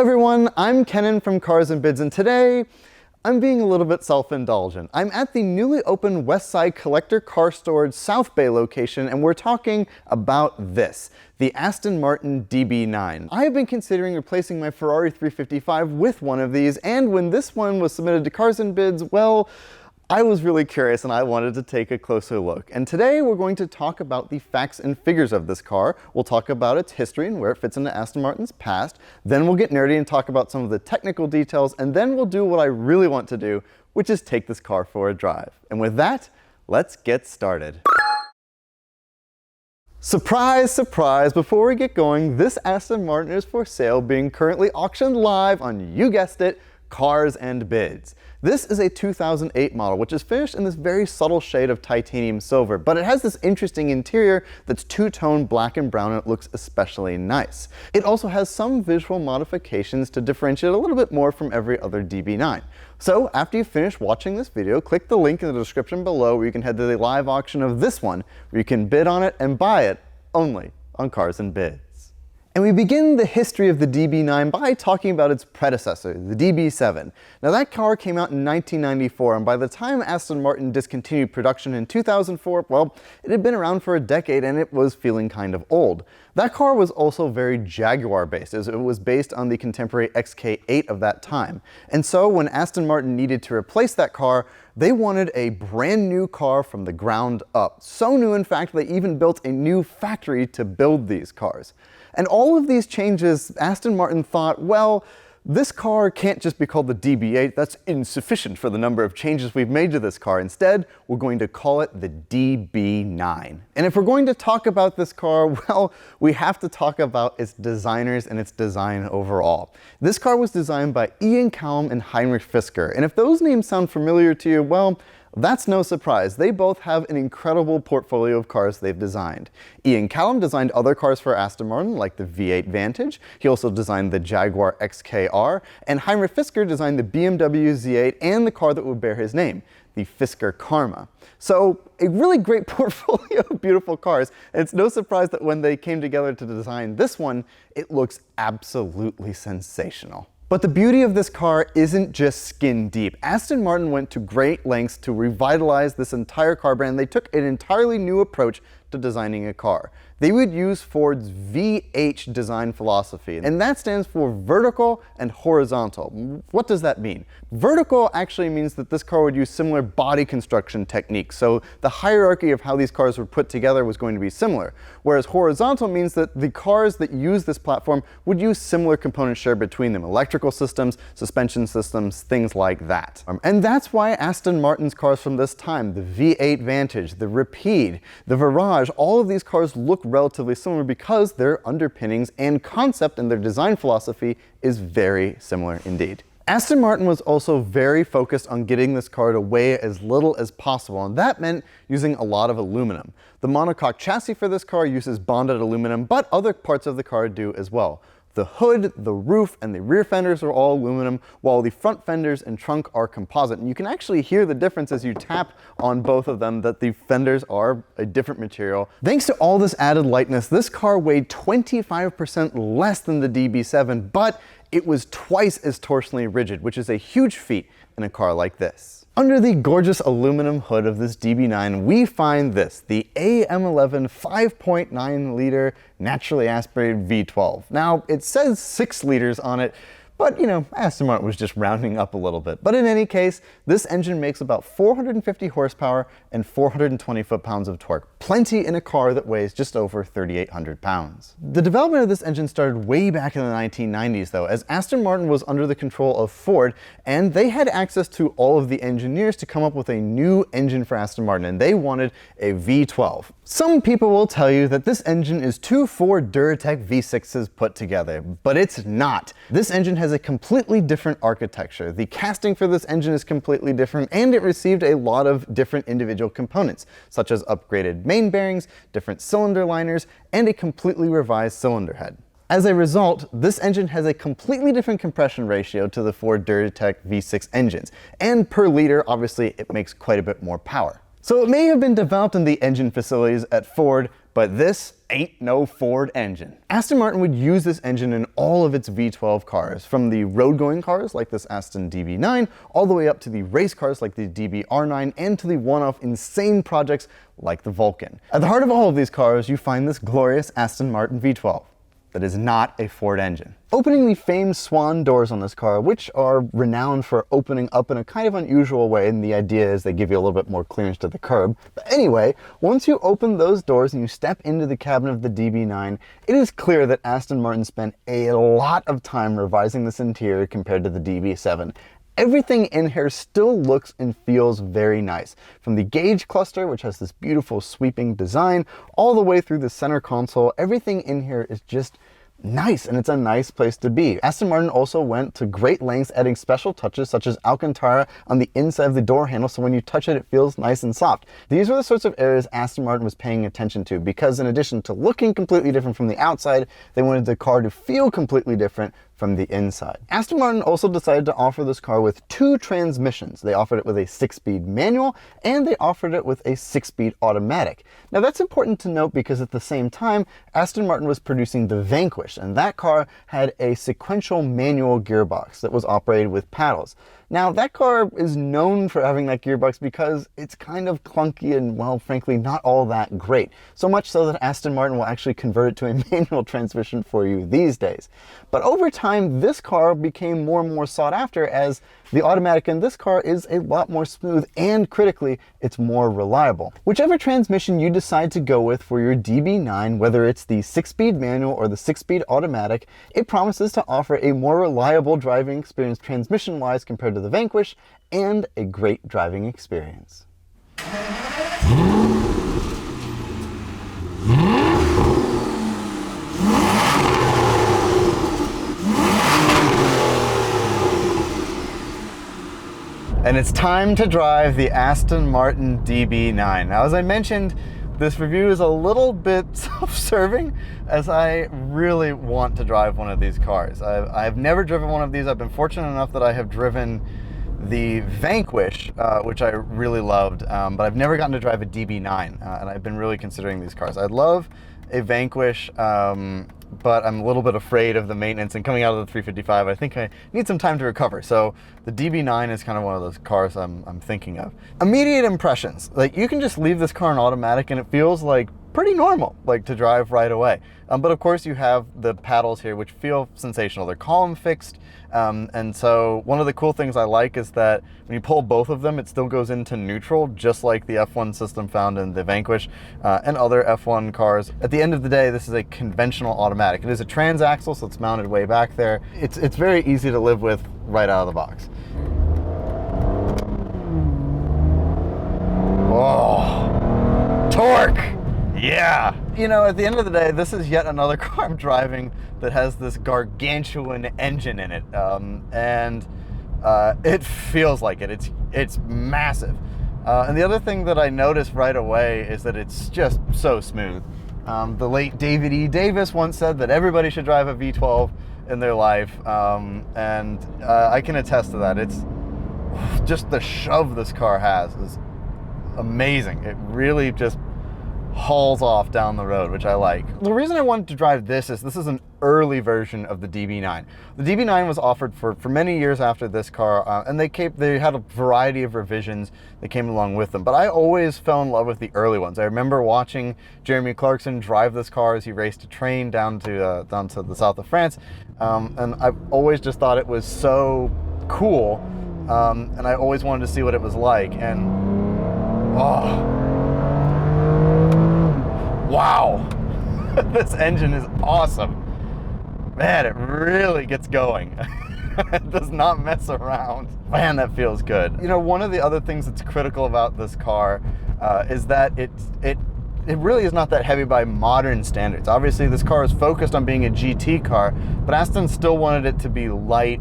everyone, I'm Kennan from Cars and Bids, and today I'm being a little bit self-indulgent. I'm at the newly opened Westside Collector Car Storage South Bay location, and we're talking about this, the Aston Martin DB9. I have been considering replacing my Ferrari 355 with one of these, and when this one was submitted to Cars and Bids, well, I was really curious and I wanted to take a closer look. And today we're going to talk about the facts and figures of this car. We'll talk about its history and where it fits into Aston Martin's past. Then we'll get nerdy and talk about some of the technical details. And then we'll do what I really want to do, which is take this car for a drive. And with that, let's get started. Surprise, surprise, before we get going, this Aston Martin is for sale, being currently auctioned live on, you guessed it, Cars and Bids. This is a 2008 model, which is finished in this very subtle shade of titanium silver, but it has this interesting interior that's two-tone black and brown, and it looks especially nice. It also has some visual modifications to differentiate a little bit more from every other DB9. So after you finish watching this video, click the link in the description below where you can head to the live auction of this one, where you can bid on it and buy it only on Cars and Bids. And we begin the history of the DB9 by talking about its predecessor, the DB7. Now that car came out in 1994, and by the time Aston Martin discontinued production in 2004, well, it had been around for a decade and it was feeling kind of old. That car was also very Jaguar-based, as it was based on the contemporary XK8 of that time. And so when Aston Martin needed to replace that car, they wanted a brand new car from the ground up. So new, in fact, they even built a new factory to build these cars. And all of these changes, Aston Martin thought, well, this car can't just be called the DB8, that's insufficient for the number of changes we've made to this car. Instead, we're going to call it the DB9. And if we're going to talk about this car, well, we have to talk about its designers and its design overall. This car was designed by Ian Callum and Heinrich Fisker, and if those names sound familiar to you, well, that's no surprise. They both have an incredible portfolio of cars they've designed. Ian Callum designed other cars for Aston Martin, like the V8 Vantage. He also designed the Jaguar XKR, and Heinrich Fisker designed the BMW Z8 and the car that would bear his name, the Fisker Karma. So a really great portfolio of beautiful cars, and it's no surprise that when they came together to design this one, it looks absolutely sensational. But the beauty of this car isn't just skin deep. Aston Martin went to great lengths to revitalize this entire car brand. They took an entirely new approach to designing a car. They would use Ford's VH design philosophy, and that stands for vertical and horizontal. What does that mean? Vertical actually means that this car would use similar body construction techniques, so the hierarchy of how these cars were put together was going to be similar, whereas horizontal means that the cars that use this platform would use similar components shared between them, electrical systems, suspension systems, things like that. And that's why Aston Martin's cars from this time, the V8 Vantage, the Rapide, the Virage, all of these cars look relatively similar because their underpinnings and concept and their design philosophy is very similar indeed. Aston Martin was also very focused on getting this car to weigh as little as possible, and that meant using a lot of aluminum. The monocoque chassis for this car uses bonded aluminum, but other parts of the car do as well. The hood, the roof, and the rear fenders are all aluminum, while the front fenders and trunk are composite. And you can actually hear the difference as you tap on both of them, that the fenders are a different material. Thanks to all this added lightness, this car weighed 25% less than the DB7, but it was twice as torsionally rigid, which is a huge feat in a car like this. Under the gorgeous aluminum hood of this DB9, we find this, the AM11 5.9 liter naturally aspirated V12. Now, it says 6 liters on it, but you know, Aston Martin was just rounding up a little bit. But in any case, this engine makes about 450 horsepower and 420 foot-pounds of torque. Plenty in a car that weighs just over 3,800 pounds. The development of this engine started way back in the 1990s though, as Aston Martin was under the control of Ford, and they had access to all of the engineers to come up with a new engine for Aston Martin, and they wanted a V12. Some people will tell you that this engine is 2 Ford Duratec V6s put together, but it's not. This engine has a completely different architecture. The casting for this engine is completely different, and it received a lot of different individual components, such as upgraded main bearings, different cylinder liners, and a completely revised cylinder head. As a result, this engine has a completely different compression ratio to the Ford Duratec V6 engines, and per liter, obviously, it makes quite a bit more power. So it may have been developed in the engine facilities at Ford, But this ain't no Ford engine. Aston Martin would use this engine in all of its V12 cars, from the road-going cars like this Aston DB9, all the way up to the race cars like the DB9, and to the one-off insane projects like the Vulcan. At the heart of all of these cars, you find this glorious Aston Martin V12. That is not a Ford engine. Opening the famed swan doors on this car, which are renowned for opening up in a kind of unusual way, and the idea is they give you a little bit more clearance to the curb. But anyway, once you open those doors and you step into the cabin of the DB9, it is clear that Aston Martin spent a lot of time revising this interior compared to the DB7. Everything in here still looks and feels very nice. From the gauge cluster, which has this beautiful sweeping design, all the way through the center console, everything in here is just nice, and it's a nice place to be. Aston Martin also went to great lengths adding special touches such as Alcantara on the inside of the door handle, so when you touch it, it feels nice and soft. These are the sorts of areas Aston Martin was paying attention to, because in addition to looking completely different from the outside, they wanted the car to feel completely different from the inside. Aston Martin also decided to offer this car with 2 transmissions. They offered it with a 6-speed manual, and they offered it with a 6-speed automatic. Now that's important to note because at the same time, Aston Martin was producing the Vanquish, and that car had a sequential manual gearbox that was operated with paddles. Now that car is known for having that gearbox because it's kind of clunky and, well, frankly, not all that great. So much so that Aston Martin will actually convert it to a manual transmission for you these days. But over time, this car became more and more sought after as the automatic in this car is a lot more smooth, and critically, it's more reliable. Whichever transmission you decide to go with for your DB9, whether it's the 6-speed manual or the 6-speed automatic, it promises to offer a more reliable driving experience transmission-wise compared to the Vanquish, and a great driving experience. And it's time to drive the Aston Martin DB9. Now, as I mentioned, this review is a little bit self-serving, as I really want to drive one of these cars. I've never driven one of these. I've been fortunate enough that I have driven the Vanquish, which I really loved, but I've never gotten to drive a DB9, and I've been really considering these cars. I'd love a Vanquish, but I'm a little bit afraid of the maintenance, and coming out of the 355, I think I need some time to recover. So the DB9 is kind of one of those cars I'm thinking of. Immediate impressions. Like, you can just leave this car in automatic and it feels like pretty normal, like, to drive right away. But of course you have the paddles here, which feel sensational. They're column fixed, and so one of the cool things I like is that when you pull both of them, it still goes into neutral, just like the F1 system found in the Vanquish and other F1 cars. At the end of the day, this is a conventional automatic. It is a transaxle, so it's mounted way back there. It's very easy to live with right out of the box. Oh, torque! Yeah! You know, at the end of the day, this is yet another car I'm driving that has this gargantuan engine in it. It feels like it. It's massive. And the other thing that I noticed right away is that it's just so smooth. The late David E. Davis once said that everybody should drive a V12 in their life. I can attest to that. It's just the shove this car has is amazing. It really just hauls off down the road, which I like. The reason I wanted to drive this is an early version of the DB9. The DB9 was offered for many years after this car, and they had a variety of revisions that came along with them, but I always fell in love with the early ones. I remember watching Jeremy Clarkson drive this car as he raced a train down to the south of France, and I've always just thought it was so cool, and I always wanted to see what it was like, and oh, wow, this engine is awesome. Man, it really gets going. It does not mess around. Man, that feels good. You know, one of the other things that's critical about this car is that it really is not that heavy by modern standards. Obviously, this car is focused on being a GT car, but Aston still wanted it to be light.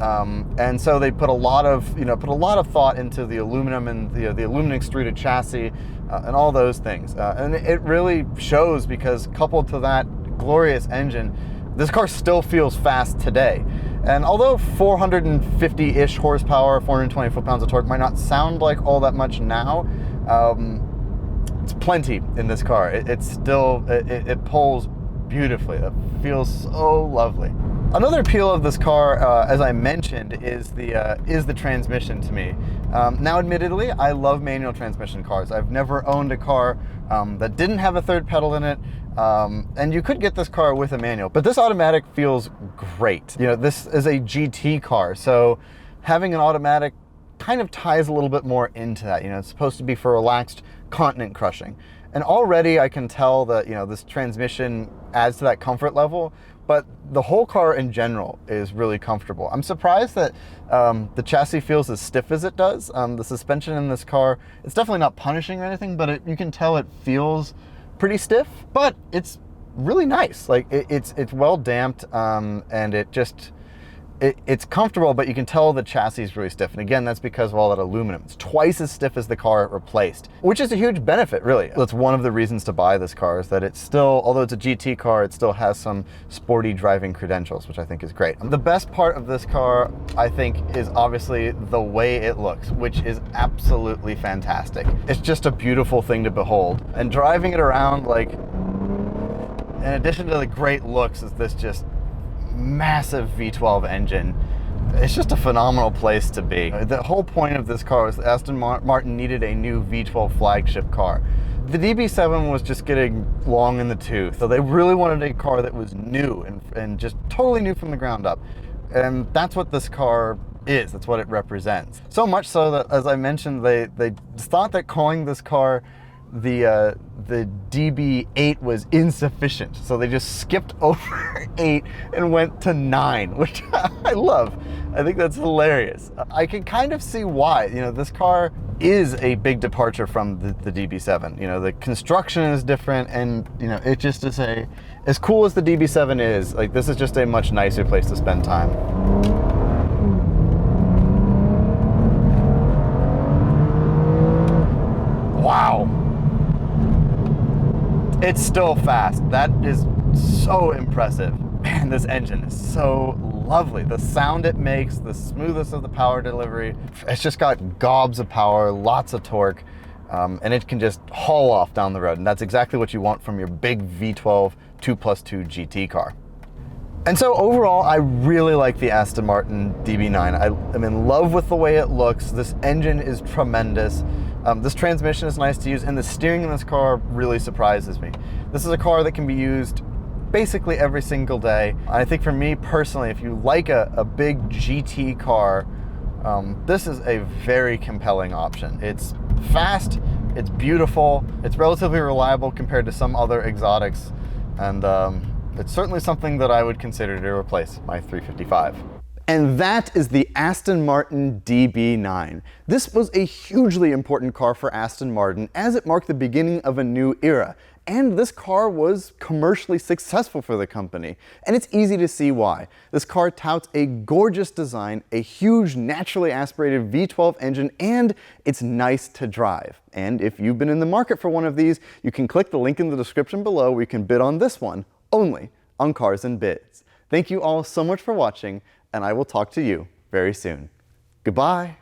And so they put a lot of thought into the aluminum and the aluminum extruded chassis and all those things. And it really shows, because coupled to that glorious engine, this car still feels fast today. And although 450-ish horsepower, 420 foot-pounds of torque might not sound like all that much now, plenty in this car. It pulls beautifully. It feels so lovely. Another appeal of this car, as I mentioned, is the transmission to me. Now, admittedly, I love manual transmission cars. I've never owned a car that didn't have a third pedal in it, and you could get this car with a manual, but this automatic feels great. You know, this is a GT car, so having an automatic kind of ties a little bit more into that. You know, it's supposed to be for relaxed continent crushing. And already I can tell that, you know, this transmission adds to that comfort level, but the whole car in general is really comfortable. I'm surprised that the chassis feels as stiff as it does. The suspension in this car, it's definitely not punishing or anything, but you can tell it feels pretty stiff, but it's really nice. Like it's well damped, and it's comfortable, but you can tell the chassis is really stiff. And again, that's because of all that aluminum. It's twice as stiff as the car it replaced, which is a huge benefit, really. That's one of the reasons to buy this car, is that it's still, although it's a GT car, it still has some sporty driving credentials, which I think is great. The best part of this car, I think, is obviously the way it looks, which is absolutely fantastic. It's just a beautiful thing to behold. And driving it around, like, in addition to the great looks, is this just massive V12 engine. It's just a phenomenal place to be. The whole point of this car was that Aston Martin needed a new V12 flagship car. The DB7 was just getting long in the tooth, so they really wanted a car that was new and just totally new from the ground up. And that's what this car is. That's what it represents. So much so that, as I mentioned, they thought that calling this car the DB8 was insufficient, so they just skipped over 8 and went to 9, which I love. I think that's hilarious. I can kind of see why. You know, this car is a big departure from the DB7. You know, the construction is different, and you know, it just is as cool as the DB7 is, like, this is just a much nicer place to spend time. Wow. It's still fast. That is so impressive. Man, this engine is so lovely. The sound it makes, the smoothness of the power delivery, it's just got gobs of power, lots of torque, and it can just haul off down the road. And that's exactly what you want from your big V12 2+2 GT car. And so overall, I really like the Aston Martin DB9. I'm in love with the way it looks. This engine is tremendous. This transmission is nice to use, and the steering in this car really surprises me. This is a car that can be used basically every single day. I think for me personally, if you like a big GT car, this is a very compelling option. It's fast, it's beautiful, it's relatively reliable compared to some other exotics, and it's certainly something that I would consider to replace my 355. And that is the Aston Martin DB9. This was a hugely important car for Aston Martin, as it marked the beginning of a new era. And this car was commercially successful for the company. And it's easy to see why. This car touts a gorgeous design, a huge naturally aspirated V12 engine, and it's nice to drive. And if you've been in the market for one of these, you can click the link in the description below where you can bid on this one, only on Cars and Bids. Thank you all so much for watching, and I will talk to you very soon. Goodbye.